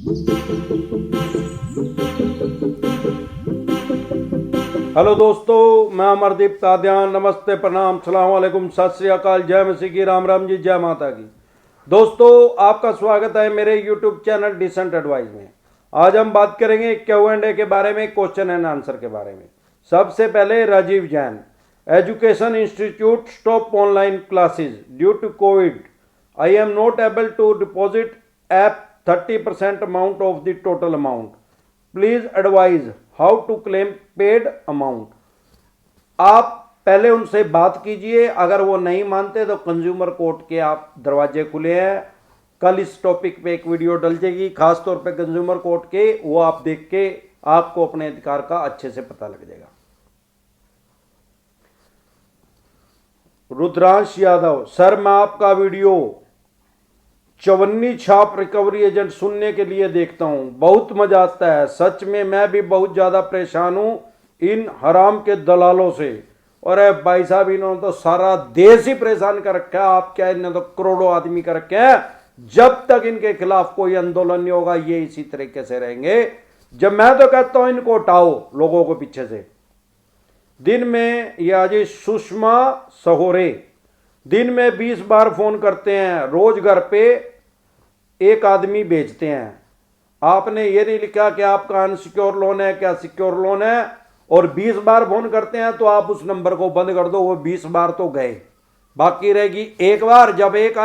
Hello दोस्तों, मैं अमरदीप तादियान। नमस्ते, प्रणाम, सलाम वालेकुम, सत श्री अकाल, जय मसीह की, राम राम जी, जय माता की। दोस्तों, आपका स्वागत है मेरे यूट्यूब चैनल डिसेंट एडवाइस में। आज हम बात करेंगे Q&A के बारे में, क्वेश्चन एंड आंसर के बारे में। सबसे पहले Rajiv Jain, education institute stop online classes due to Covid. I am not able to deposit एप 30% amount of the total amount. Please advise how to claim paid amount. आप पहले उनसे बात कीजिए, अगर वो नहीं मानते तो कंज्यूमर कोर्ट के आप दरवाजे खुले हैं। कल इस टॉपिक पे एक वीडियो डल जाएगी, खासतौर पे कंज्यूमर कोर्ट के, वो आप देख के आपको अपने अधिकार का अच्छे से पता लग जाएगा। रुद्रांश यादव, सर मैं आपका वीडियो चवन्नी छाप रिकवरी एजेंट सुनने के लिए देखता हूं, बहुत मजा आता है। सच में मैं भी बहुत ज्यादा परेशान हूं इन हराम के दलालों से। और भाई साहब, इन्होंने तो सारा देश ही परेशान कर रखा है। आप क्या, इन्होंने तो करोड़ों आदमी कर रखे हैं। जब तक इनके खिलाफ कोई आंदोलन नहीं होगा, ये इसी तरीके से रहेंगे। जब मैं तो कहता हूं इनको हटाओ लोगों को पीछे से। दिन में या जी सुषमा सहोरे दिन में 20 बार फोन करते हैं, रोज घर पे एक आदमी भेजते हैं। आपने ये नहीं लिखा कि आपका अनसिक्योर लोन है, क्या सिक्योर लोन है, और 20 बार फोन करते हैं, तो आप उस नंबर को बंद कर दो। वो 20 बार तो गए, बाकी रहेगी एक बार। जब एक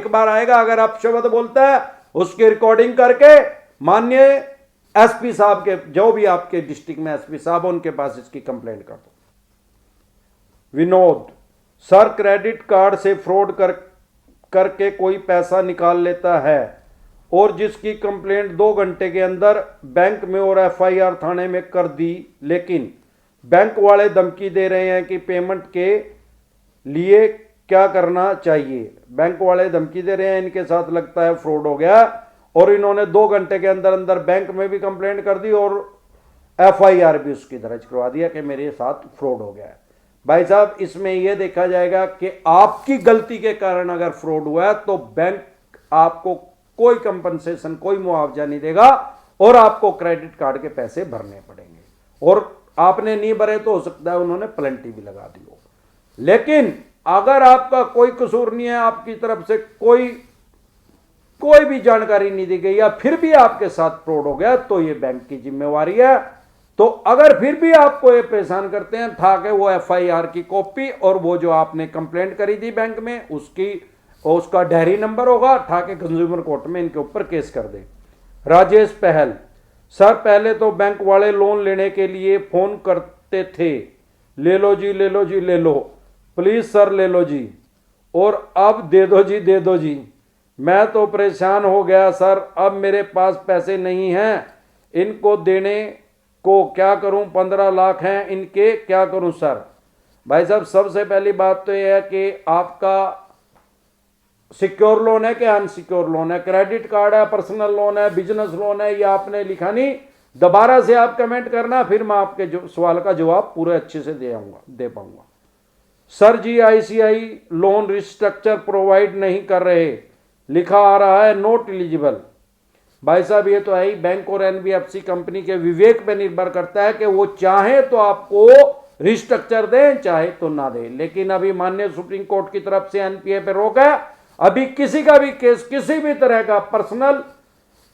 बार आएगा, अगर आप शब्द बोलता है उसकी रिकॉर्डिंग करके माननीय एसपी साहब के, जो भी आपके डिस्ट्रिक्ट में एसपी साहब, उनके पास इसकी कंप्लेंट कर दो। विनोद, सर क्रेडिट कार्ड से फ्रॉड करके कोई पैसा निकाल लेता है और जिसकी कंप्लेंट 2 घंटे के अंदर बैंक में और FIR थाने में कर दी, लेकिन बैंक वाले धमकी दे रहे हैं कि पेमेंट के लिए क्या करना चाहिए। बैंक वाले धमकी दे रहे हैं, इनके साथ लगता है फ्रॉड हो गया, और इन्होंने 2 घंटे के अंदर अंदर बैंक में भी कंप्लेंट कर दी और FIR भी उसकी दर्ज करवा दिया कि मेरे साथ फ्रॉड हो गया है। भाई साहब, इसमें यह देखा जाएगा कि आपकी गलती के कारण अगर फ्रॉड हुआ है तो बैंक आपको कोई कंपनसेशन, कोई मुआवजा नहीं देगा और आपको क्रेडिट कार्ड के पैसे भरने पड़ेंगे। और आपने नहीं भरे तो हो सकता है उन्होंने पेनल्टी भी लगा दी हो। लेकिन अगर आपका कोई कसूर नहीं है, आपकी तरफ से कोई भी जानकारी नहीं दी गई, या फिर भी आपके साथ फ्रॉड हो गया, तो यह बैंक की जिम्मेवारी है। तो अगर फिर भी आपको ये परेशान करते हैं, था कि वो FIR की कॉपी और वो जो आपने कंप्लेंट करी थी बैंक में उसका डायरी नंबर होगा, ठा के कंज्यूमर कोर्ट में इनके ऊपर केस कर दे। राजेश पहल, सर पहले तो बैंक वाले लोन लेने के लिए फोन करते थे, ले लो जी, ले लो जी, ले लो, प्लीज सर ले लो जी, और अब दे दो जी, दे दो जी। मैं तो परेशान हो गया सर, अब मेरे पास पैसे नहीं हैं, इनको देने को क्या करूं, 15 लाख हैं इनके, क्या करूं सर। भाई साहब, सबसे पहली बात तो यह है कि आपका सिक्योर लोन है कि अनसिक्योर लोन है, क्रेडिट कार्ड है, पर्सनल लोन है, बिजनेस लोन है, ये आपने लिखा नहीं। दोबारा से आप कमेंट करना, फिर मैं आपके सवाल का जवाब पूरे अच्छे से दे पाऊंगा। सर जी, ICI लोन रिस्ट्रक्चर प्रोवाइड नहीं कर रहे, लिखा आ रहा है नॉट एलिजिबल। भाई साहब, ये तो है ही, बैंक और NBFC कंपनी के विवेक पे निर्भर करता है कि वो चाहे तो आपको रिस्ट्रक्चर दें, चाहे तो ना दें। लेकिन अभी माननीय सुप्रीम कोर्ट की तरफ से NPA पे रोक है। अभी किसी का भी केस, किसी भी तरह का पर्सनल,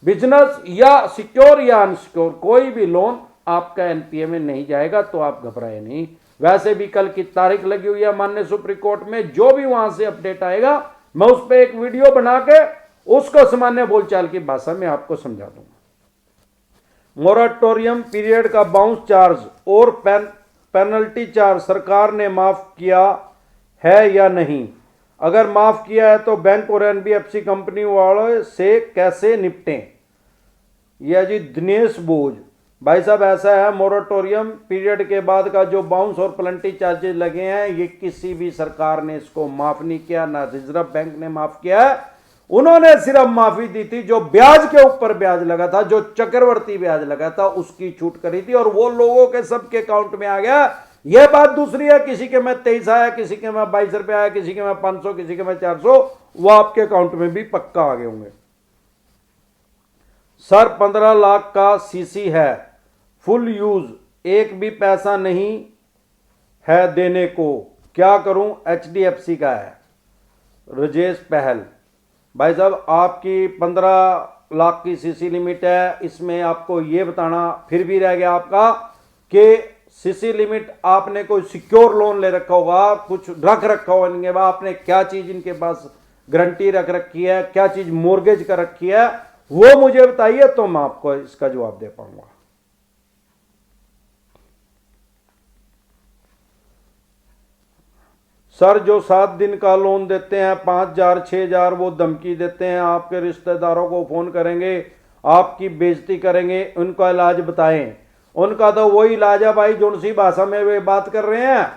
बिजनेस या सिक्योर या अनसिक्योर, कोई भी लोन आपका NPA में नहीं जाएगा, तो आप घबराए नहीं। वैसे भी कल की तारीख लगी हुई है माननीय सुप्रीम कोर्ट में, जो भी वहां से अपडेट आएगा मैं उस पर एक वीडियो बना के उसको सामान्य बोलचाल की भाषा में आपको समझा दूंगा। मोराटोरियम पीरियड का बाउंस चार्ज और पेनल्टी चार्ज सरकार ने माफ किया है या नहीं? अगर माफ किया है तो बैंक और NBFC कंपनी वालों से कैसे निपटें? यह जी दिनेश बोझ, भाई साहब ऐसा है, मोराटोरियम पीरियड के बाद का जो बाउंस और पेनल्टी चार्जेस लगे हैं, ये किसी भी सरकार ने इसको माफ नहीं किया, ना रिजर्व बैंक ने माफ किया है। उन्होंने सिर्फ माफी दी थी जो ब्याज के ऊपर ब्याज लगा था, जो चक्रवर्ती ब्याज लगा था, उसकी छूट करी थी, और वो लोगों के सबके अकाउंट में आ गया। यह बात दूसरी है, किसी के में 23 आया, किसी के में 22 रुपये आया, किसी के में 500, किसी के में 400, वो आपके अकाउंट में भी पक्का आ गए होंगे। सर 15 लाख का सीसी है, फुल यूज, एक भी पैसा नहीं है देने को, क्या करूं? HDFC का है। राजेश पहल। भाई साहब आपकी 15 लाख की सीसी लिमिट है, इसमें आपको ये बताना फिर भी रह गया आपका कि सीसी लिमिट आपने कोई सिक्योर लोन ले रखा होगा, कुछ रख रखा होगा इनके पास, आपने क्या चीज इनके पास गारंटी रख रखी है, क्या चीज मोर्गेज कर रखी है, वो मुझे बताइए तो मैं आपको इसका जवाब दे पाऊंगा। सर जो 7 दिन का लोन देते हैं 5,000 6,000 वो धमकी देते हैं, आपके रिश्तेदारों को फोन करेंगे, आपकी बेइज्जती करेंगे, उनका इलाज बताएं। उनका तो वही इलाज है भाई जो सी भाषा में वे बात कर रहे हैं,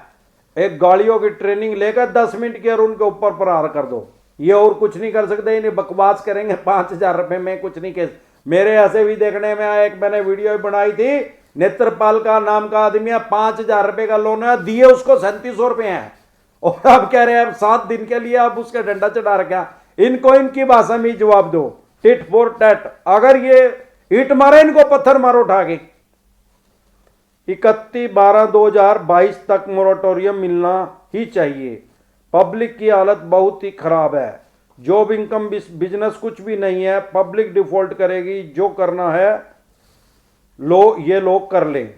एक गाड़ियों की ट्रेनिंग लेकर 10 मिनट की और उनके ऊपर प्रहार कर दो, ये और कुछ नहीं कर सकते। इन्हें बकवास करेंगे 5,000 रुपए में कुछ नहीं कह। मेरे ऐसे भी देखने में आया, एक मैंने वीडियो बनाई थी, नेत्रपाल का नाम का आदमी है, 5,000 रुपए का लोन है, दिए उसको 3700 रुपए हैं, और आप कह रहे हैं 7 दिन के लिए आप उसका डंडा चढ़ा रखा। इनको इनकी भाषा में जवाब दो, टिट फॉर टैट। अगर ये ईट मारे इनको पत्थर मारो उठा के। 31/12/2022 तक मोरेटोरियम मिलना ही चाहिए। पब्लिक की हालत बहुत ही खराब है, जॉब इनकम बिजनेस कुछ भी नहीं है, पब्लिक डिफॉल्ट करेगी, जो करना है ये लोग कर लें।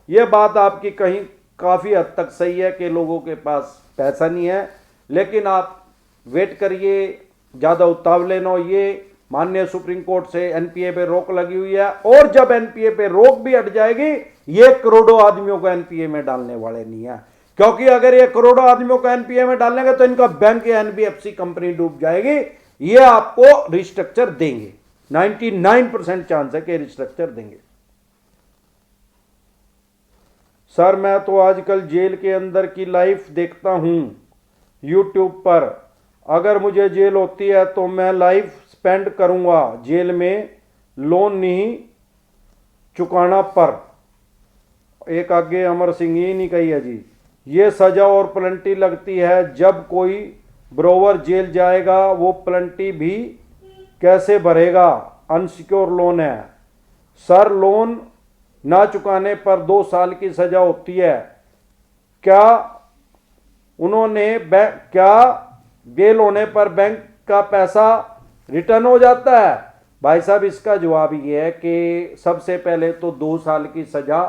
ये बात आपकी कहीं काफी हद तक सही है कि लोगों के पास पैसा नहीं है, लेकिन आप वेट करिए, ज्यादा उतावले न होइए। माननीय सुप्रीम कोर्ट से एनपीए पे रोक लगी हुई है, और जब एनपीए पे रोक भी हट जाएगी, ये करोड़ों आदमियों को एनपीए में डालने वाले नहीं है, क्योंकि अगर ये करोड़ों आदमियों को एनपीए में डालेंगे तो इनका बैंक या एनबीएफसी कंपनी डूब जाएगी। ये आपको रिस्ट्रक्चर देंगे, 99% चांस है कि रिस्ट्रक्चर देंगे। सर मैं तो आजकल जेल के अंदर की लाइफ देखता हूं यूट्यूब पर, अगर मुझे जेल होती है तो मैं लाइफ स्पेंड करूंगा जेल में, लोन नहीं चुकाना पर। एक आगे अमर सिंह ही नहीं कही है जी। ये सजा और प्लेंटी लगती है, जब कोई ब्रोवर जेल जाएगा वो प्लेंटी भी कैसे भरेगा, अनसिक्योर लोन है। सर लोन ना चुकाने पर 2 साल की सजा होती है, क्या बेल होने पर बैंक का पैसा रिटर्न हो जाता है? भाई साहब इसका जवाब ये है कि सबसे पहले तो 2 साल की सजा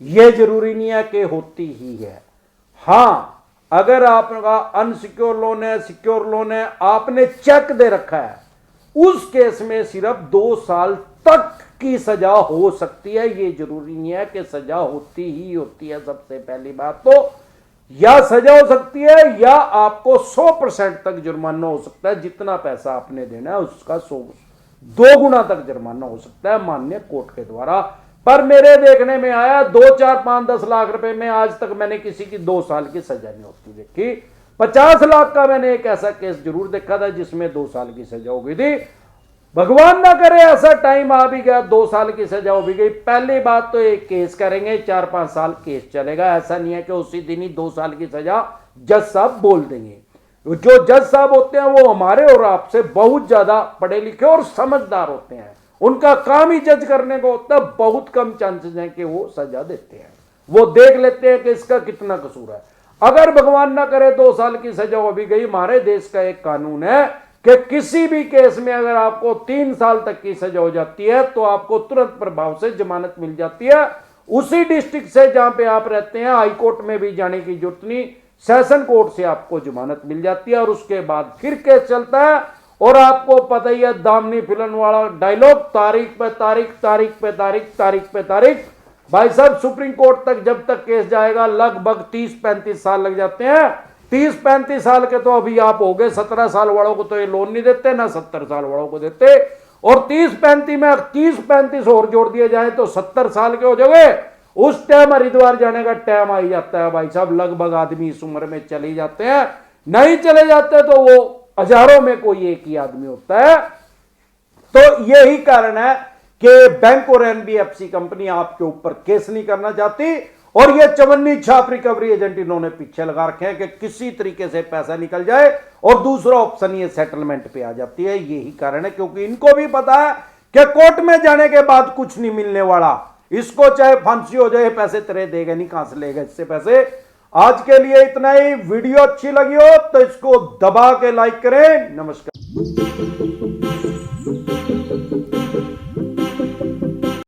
ये जरूरी नहीं है कि होती ही है। हां, अगर आपका अनसिक्योर लोन है, सिक्योर लोन है, आपने चेक दे रखा है, उस केस में सिर्फ 2 साल तक की सजा हो सकती है, ये जरूरी नहीं है कि सजा होती ही होती है। सबसे पहली बात तो या सजा हो सकती है या आपको 100% तक जुर्माना हो सकता है, जितना पैसा आपने देना है उसका 2 गुना तक जुर्माना हो सकता है माननीय कोर्ट के द्वारा। पर मेरे देखने में आया 2, 4, 5, 10 लाख रुपए में आज तक मैंने किसी की 2 साल की सजा नहीं होती देखी। 50 लाख का मैंने एक ऐसा केस जरूर देखा था जिसमें 2 साल की सजा हो गई थी। भगवान ना करे ऐसा टाइम आ भी गया 2 साल की सजा हो भी गई, पहली बात तो एक केस करेंगे 4-5 साल केस चलेगा। ऐसा नहीं है कि उसी दिन ही 2 साल की सजा जज साहब बोल देंगे। जो जज साहब होते हैं वो हमारे और आपसे बहुत ज्यादा पढ़े लिखे और समझदार होते हैं, उनका काम ही जज करने को होता है। बहुत कम चांसेस हैं कि वो सजा देते हैं, वो देख लेते हैं कि इसका कितना कसूर है। अगर भगवान ना करे 2 साल की सजा हो भी गई, हमारे देश का एक कानून है कि किसी भी केस में अगर आपको 3 साल तक की सजा हो जाती है तो आपको तुरंत प्रभाव से जमानत मिल जाती है। उसी डिस्ट्रिक्ट से जहां पे आप रहते हैं, हाई कोर्ट में भी जाने की जरूरत नहीं, सेशन कोर्ट से आपको जमानत मिल जाती है, और उसके बाद फिर केस चलता है। और आपको पता ही है दामनी फिल्म वाला डायलॉग, तारीख पे तारीख, तारीख पे तारीख, तारीख पे तारीख। भाई साहब सुप्रीम कोर्ट तक जब तक केस जाएगा लगभग 30-35 साल लग जाते हैं। 30-35 साल के तो अभी आप हो गए, 17 साल वालों को तो ये लोन नहीं देते, ना 70 साल वालों को देते, और 30-35 में 30-35 और जोड़ दिए जाए तो 70 साल के हो जाओगे। उस टाइम हरिद्वार जाने का टाइम आ ही जाता है भाई साहब, लगभग आदमी इस उम्र में चले जाते हैं। नहीं चले जाते तो वो हजारों में कोई एक ही आदमी होता है। तो यही कारण है कि बैंक और एनबीएफसी कंपनी आपके ऊपर केस नहीं करना चाहती, और ये चवन्नी छाप रिकवरी एजेंट इन्होंने पीछे लगा रखे हैं कि किसी तरीके से पैसा निकल जाए, और दूसरा ऑप्शन ये सेटलमेंट पे आ जाती है। यही कारण है, क्योंकि इनको भी पता है कि कोर्ट में जाने के बाद कुछ नहीं मिलने वाला, इसको चाहे फांसी हो जाए पैसे तेरे देगा नहीं, कहां से लेगा इससे पैसे। आज के लिए इतना ही। वीडियो अच्छी लगी हो तो इसको दबा के लाइक करें। नमस्कार।